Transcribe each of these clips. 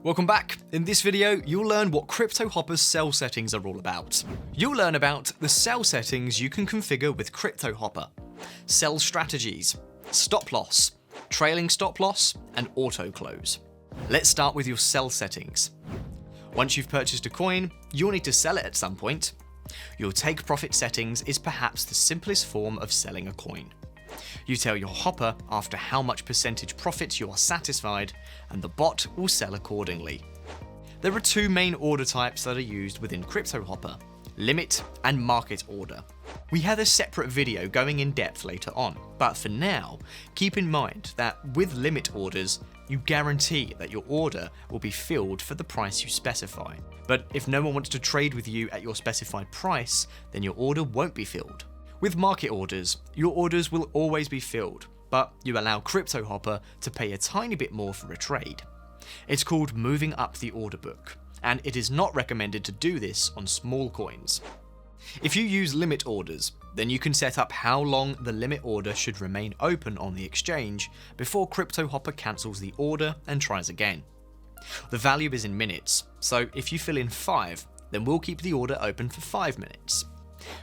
Welcome back. In this video, you'll learn what Cryptohopper's sell settings are all about. You'll learn about the sell settings you can configure with Cryptohopper, sell strategies, stop loss, trailing stop loss, and auto close. Let's start with your sell settings. Once you've purchased a coin, you'll need to sell it at some point. Your take profit settings is perhaps the simplest form of selling a coin. You tell your hopper after how much percentage profit you are satisfied, and the bot will sell accordingly. There are two main order types that are used within Cryptohopper: limit and market order. We have a separate video going in depth later on, but for now, keep in mind that with limit orders, you guarantee that your order will be filled for the price you specify. But if no one wants to trade with you at your specified price, then your order won't be filled. With market orders, your orders will always be filled, but you allow Cryptohopper to pay a tiny bit more for a trade. It's called moving up the order book, and it is not recommended to do this on small coins. If you use limit orders, then you can set up how long the limit order should remain open on the exchange before Cryptohopper cancels the order and tries again. The value is in minutes, so if you fill in 5, then we'll keep the order open for 5 minutes.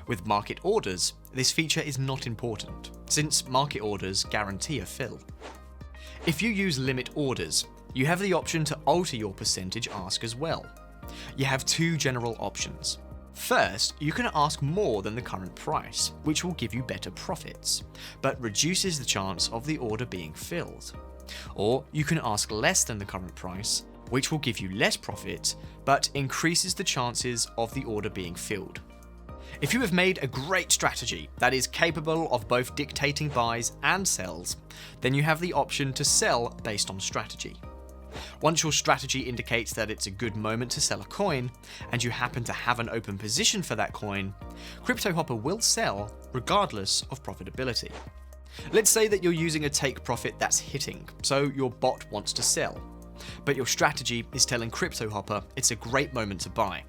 With market orders, this feature is not important, since market orders guarantee a fill. If you use limit orders, you have the option to alter your percentage ask as well. You have two general options. First, you can ask more than the current price, which will give you better profits, but reduces the chance of the order being filled. Or you can ask less than the current price, which will give you less profit, but increases the chances of the order being filled. If you have made a great strategy that is capable of both dictating buys and sells, then you have the option to sell based on strategy. Once your strategy indicates that it's a good moment to sell a coin, and you happen to have an open position for that coin, Cryptohopper will sell regardless of profitability. Let's say that you're using a take profit that's hitting, so your bot wants to sell, but your strategy is telling Cryptohopper it's a great moment to buy.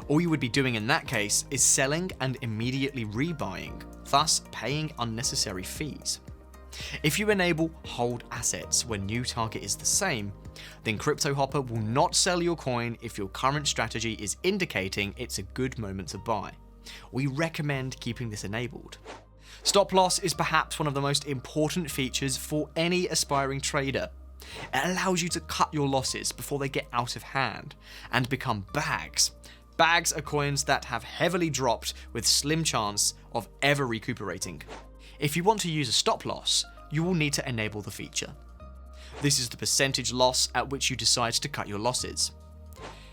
All you would be doing in that case is selling and immediately rebuying, thus paying unnecessary fees. If you enable hold assets when new target is the same, then Cryptohopper will not sell your coin if your current strategy is indicating it's a good moment to buy. We recommend keeping this enabled. Stop loss is perhaps one of the most important features for any aspiring trader. It allows you to cut your losses before they get out of hand and become bags. Bags are coins that have heavily dropped with slim chance of ever recuperating. If you want to use a stop loss, you will need to enable the feature. This is the percentage loss at which you decide to cut your losses.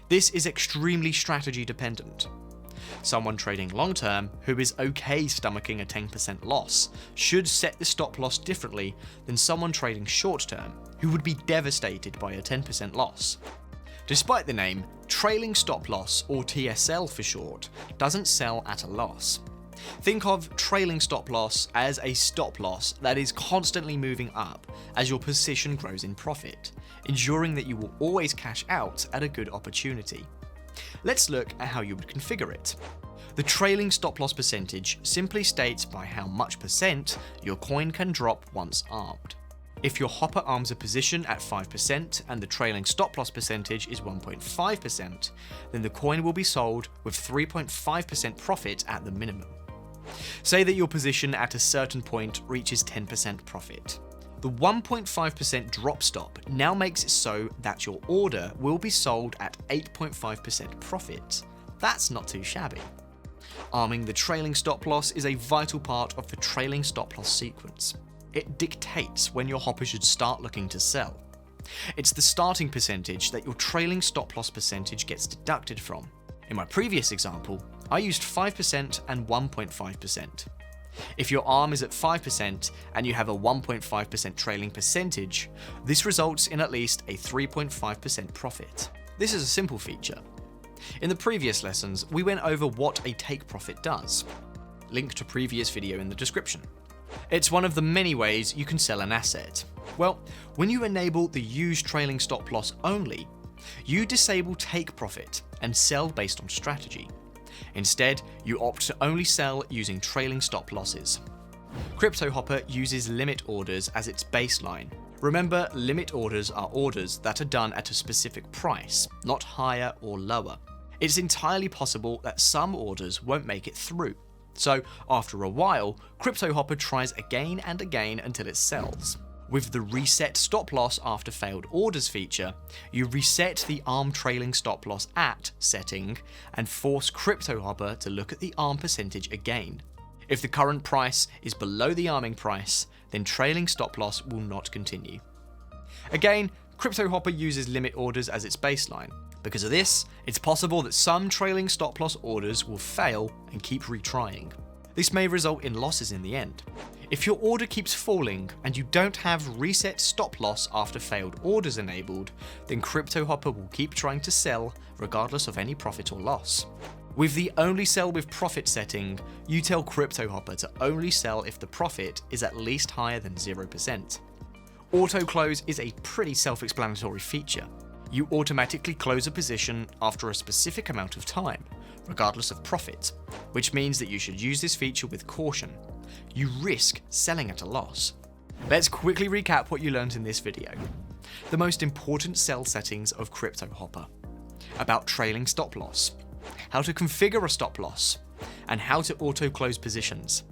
This is extremely strategy dependent. Someone trading long term who is okay stomaching a 10% loss should set the stop loss differently than someone trading short term who would be devastated by a 10% loss. Despite the name, trailing stop loss, or TSL for short, doesn't sell at a loss. Think of trailing stop loss as a stop loss that is constantly moving up as your position grows in profit, ensuring that you will always cash out at a good opportunity. Let's look at how you would configure it. The trailing stop loss percentage simply states by how much percent your coin can drop once armed. If your hopper arms a position at 5% and the trailing stop loss percentage is 1.5%, then the coin will be sold with 3.5% profit at the minimum. Say that your position at a certain point reaches 10% profit. The 1.5% drop stop now makes it so that your order will be sold at 8.5% profit. That's not too shabby. Arming the trailing stop loss is a vital part of the trailing stop loss sequence. It dictates when your hopper should start looking to sell. It's the starting percentage that your trailing stop loss percentage gets deducted from. In my previous example, I used 5% and 1.5%. If your arm is at 5% and you have a 1.5% trailing percentage, this results in at least a 3.5% profit. This is a simple feature. In the previous lessons, we went over what a take profit does. Link to previous video in the description. It's one of the many ways you can sell an asset. Well, when you enable the use trailing stop loss only, you disable take profit and sell based on strategy. Instead, you opt to only sell using trailing stop losses. Cryptohopper uses limit orders as its baseline, Remember, limit orders are orders that are done at a specific price, not higher or lower. It's entirely possible that some orders won't make it through. So after a while, Cryptohopper tries again and again until it sells. With the reset stop loss after failed orders feature, you reset the ARM trailing stop loss at setting and force Cryptohopper to look at the ARM percentage again. If the current price is below the arming price, then trailing stop loss will not continue. Again, Cryptohopper uses limit orders as its baseline. Because of this, it's possible that some trailing stop loss orders will fail and keep retrying. This may result in losses in the end. If your order keeps falling and you don't have reset stop loss after failed orders enabled, then Cryptohopper will keep trying to sell regardless of any profit or loss. With the only sell with profit setting, you tell Cryptohopper to only sell if the profit is at least higher than 0%. Auto close is a pretty self-explanatory feature. You automatically close a position after a specific amount of time, regardless of profit, which means that you should use this feature with caution. You risk selling at a loss. Let's quickly recap what you learned in this video. The most important sell settings of Cryptohopper, about trailing stop loss, how to configure a stop loss, and how to auto close positions.